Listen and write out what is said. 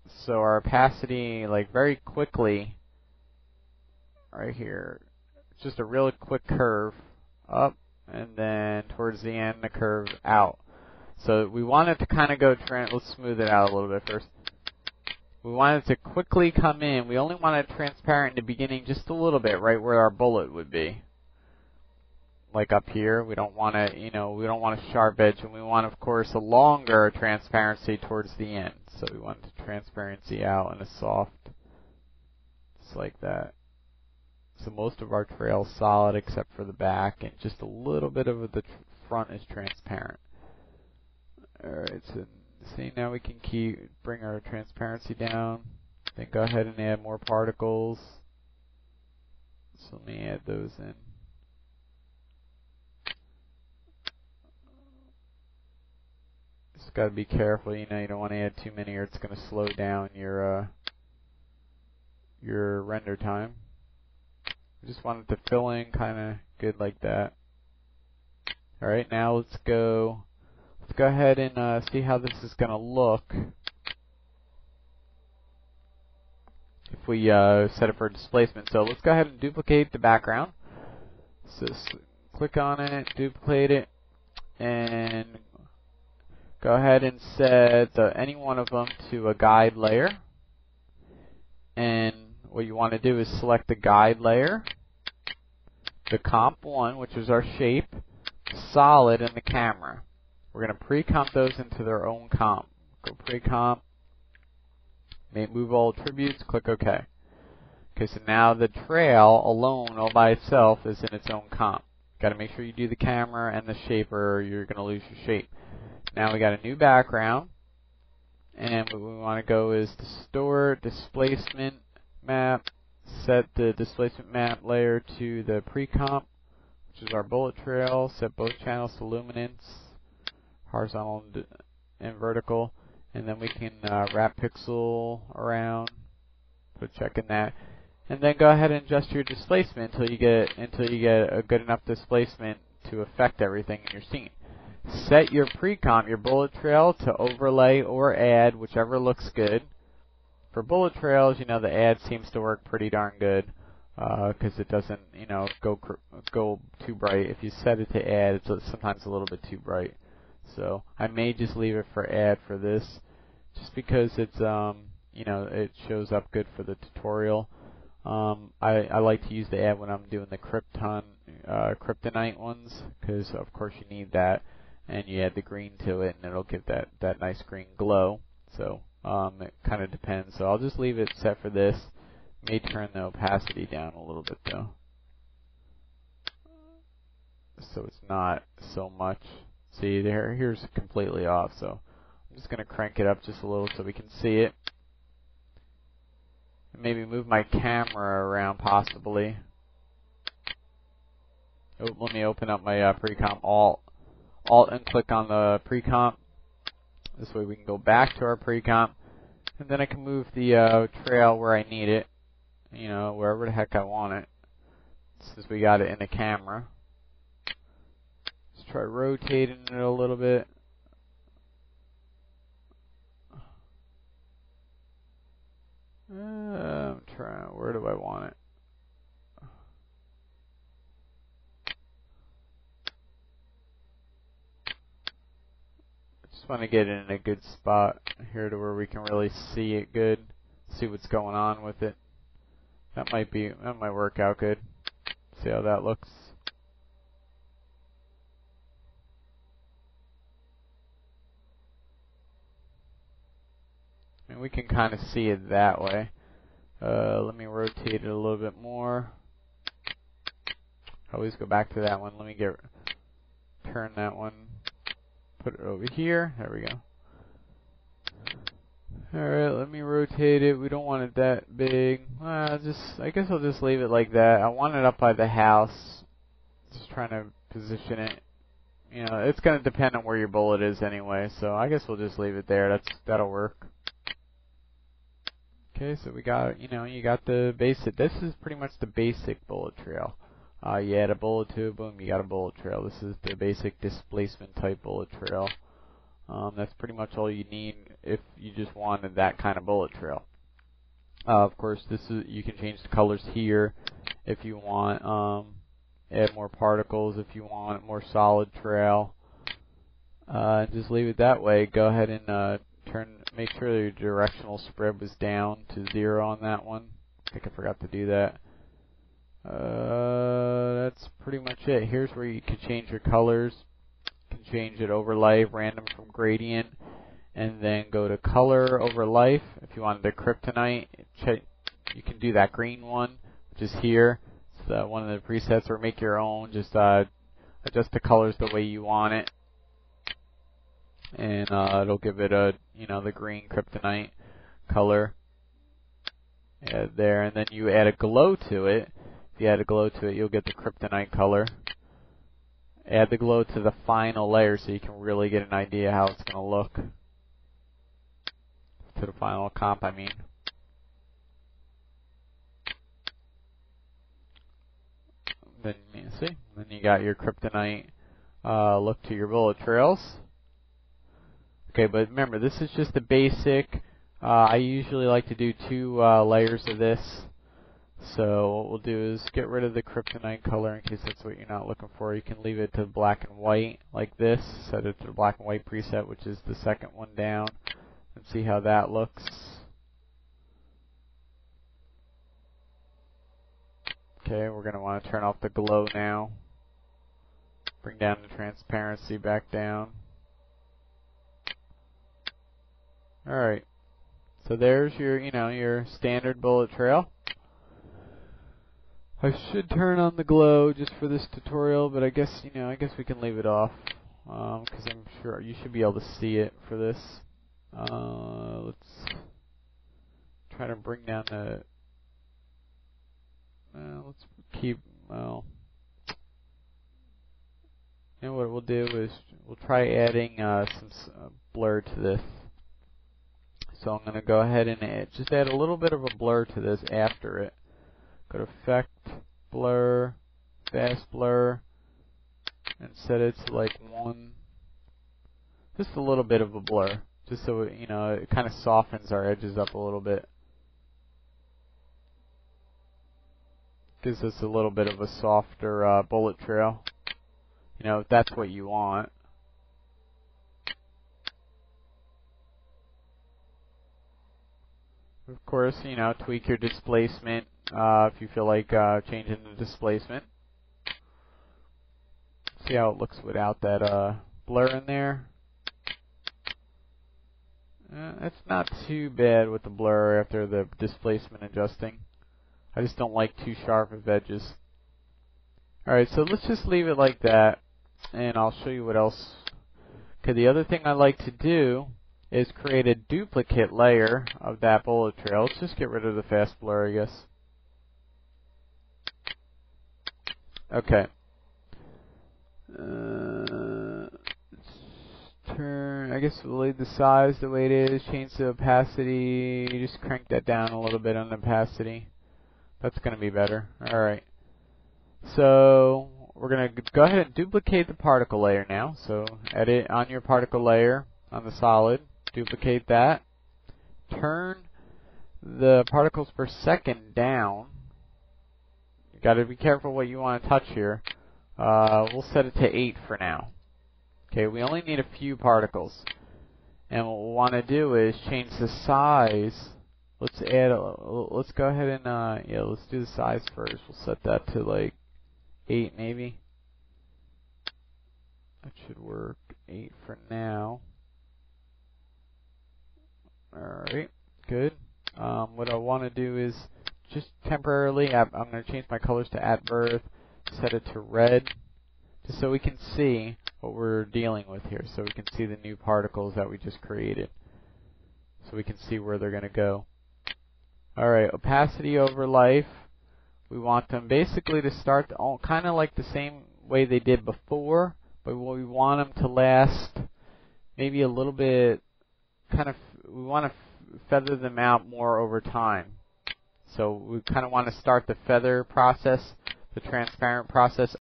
So our opacity, like very quickly, right here, just a really quick curve up, and then towards the end the curve out. So we want it to kind of go, let's smooth it out a little bit first. We want it to quickly come in. We only want it transparent in the beginning just a little bit, right where our bullet would be. Like up here, we don't want to, we don't want a sharp edge, and we want, of course, a longer transparency towards the end. So we want the transparency out and a soft, just like that. So most of our trail's solid except for the back, and just a little bit of the front is transparent. Alright, so see, now we can bring our transparency down. Then go ahead and add more particles. So let me add those in. Just got to be careful, you don't want to add too many or it's going to slow down your render time. We just want it to fill in kind of good like that. Alright, now let's go ahead and see how this is going to look if we set it for displacement. So let's go ahead and duplicate the background. So click on it, duplicate it, and go ahead and set any one of them to a guide layer. And what you want to do is select the guide layer, the comp one, which is our shape, solid, and the camera. We're going to pre-comp those into their own comp. Go pre-comp, move all attributes, click OK. Okay, so now the trail alone, all by itself, is in its own comp. Got to make sure you do the camera and the shape, or you're going to lose your shape. Now we got a new background, and what we want to go is to store displacement map, set the displacement map layer to the pre-comp, which is our bullet trail, set both channels to luminance, horizontal and vertical, and then we can wrap pixel around, put a check in that, and then go ahead and adjust your displacement until you get a good enough displacement to affect everything in your scene. Set your pre-comp, your bullet trail, to overlay or add, whichever looks good. For bullet trails, the add seems to work pretty darn good because it doesn't, go too bright. If you set it to add, it's sometimes a little bit too bright. So I may just leave it for add for this, just because it's, it shows up good for the tutorial. I like to use the add when I'm doing the kryptonite ones, because of course you need that. And you add the green to it, and it'll give that nice green glow. So it kind of depends. So I'll just leave it set for this. May turn the opacity down a little bit though, so it's not so much. See, here's completely off. So I'm just going to crank it up just a little so we can see it. And maybe move my camera around possibly. Oh, let me open up my pre-comp Alt and click on the pre-comp. This way we can go back to our pre-comp, and then I can move the trail where I need it, wherever the heck I want it, since we got it in the camera. Let's try rotating it a little bit. I'm trying, where do I want it? Just want to get it in a good spot here to where we can really see it good, see what's going on with it. That might work out good. See how that looks. And we can kind of see it that way. Let me rotate it a little bit more. I always go back to that one. Let me turn that one. Put it over here. There we go. Alright, let me rotate it. We don't want it that big. I guess I'll just leave it like that. I want it up by the house. Just trying to position it. It's going to depend on where your bullet is anyway, so I guess we'll just leave it there. That'll work. Okay, so we got, you got the basic. This is pretty much the basic bullet trail. You add a bullet to it, boom, you got a bullet trail. This is the basic displacement type bullet trail. That's pretty much all you need if you just wanted that kind of bullet trail. Of course, you can change the colors here if you want. Add more particles if you want a more solid trail. Just leave it that way. Go ahead and make sure your directional spread was down to 0 on that one. I think I forgot to do that. That's pretty much it. Here's where you can change your colors. You can change it overlay, random from gradient, and then go to color overlay. If you wanted the kryptonite, you can do that green one, which is here. It's one of the presets, or make your own. Just adjust the colors the way you want it, and it'll give it a the green kryptonite color. Add there, and then you add a glow to it. If you add a glow to it, you'll get the kryptonite color. Add the glow to the final layer so you can really get an idea how it's going to look. To the final comp, I mean. Then you see, then you got your kryptonite look to your bullet trails. Okay, but remember, this is just the basic. I usually like to do 2 layers of this. So what we'll do is get rid of the kryptonite color in case that's what you're not looking for. You can leave it to black and white like this. Set it to the black and white preset, which is the second one down, and see how that looks. Okay, we're going to want to turn off the glow now. Bring down the transparency back down. Alright, so there's your, your standard bullet trail. I should turn on the glow just for this tutorial, but I guess, I guess we can leave it off, because I'm sure you should be able to see it for this. Let's try to bring down the, let's keep, what we'll do is we'll try adding some blur to this. So I'm going to go ahead and just add a little bit of a blur to this after it. Go to Effect, Blur, Fast Blur, and set it to like 1. Just a little bit of a blur, just so it kind of softens our edges up a little bit. Gives us a little bit of a softer bullet trail. If that's what you want. Of course, tweak your displacement if you feel like changing the displacement. See how it looks without that blur in there. It's not too bad with the blur after the displacement adjusting. I just don't like too sharp of edges. Alright, so let's just leave it like that, and I'll show you what else. Okay, the other thing I like to do is create a duplicate layer of that bullet trail. Let's just get rid of the fast blur, I guess. Okay. Let's turn, I guess we'll leave the size the way it is, change the opacity, just crank that down a little bit on the opacity. That's going to be better. Alright. So, we're going to go ahead and duplicate the particle layer now. So, edit on your particle layer on the solid. Duplicate that. Turn the particles per second down. You got to be careful what you want to touch here. We'll set it to 8 for now. Okay, we only need a few particles. And what we'll want to do is change the size. Let's go ahead and, let's do the size first. We'll set that to like 8 maybe. That should work. 8 for now. Alright, good. What I want to do is just temporarily, I'm going to change my colors to at birth, set it to red, just so we can see what we're dealing with here, so we can see the new particles that we just created, so we can see where they're going to go. Alright, opacity over life, we want them basically to start kind of like the same way they did before, but we want them to last maybe a little bit, we want to feather them out more over time. So we kind of want to start the feather process, the transparent process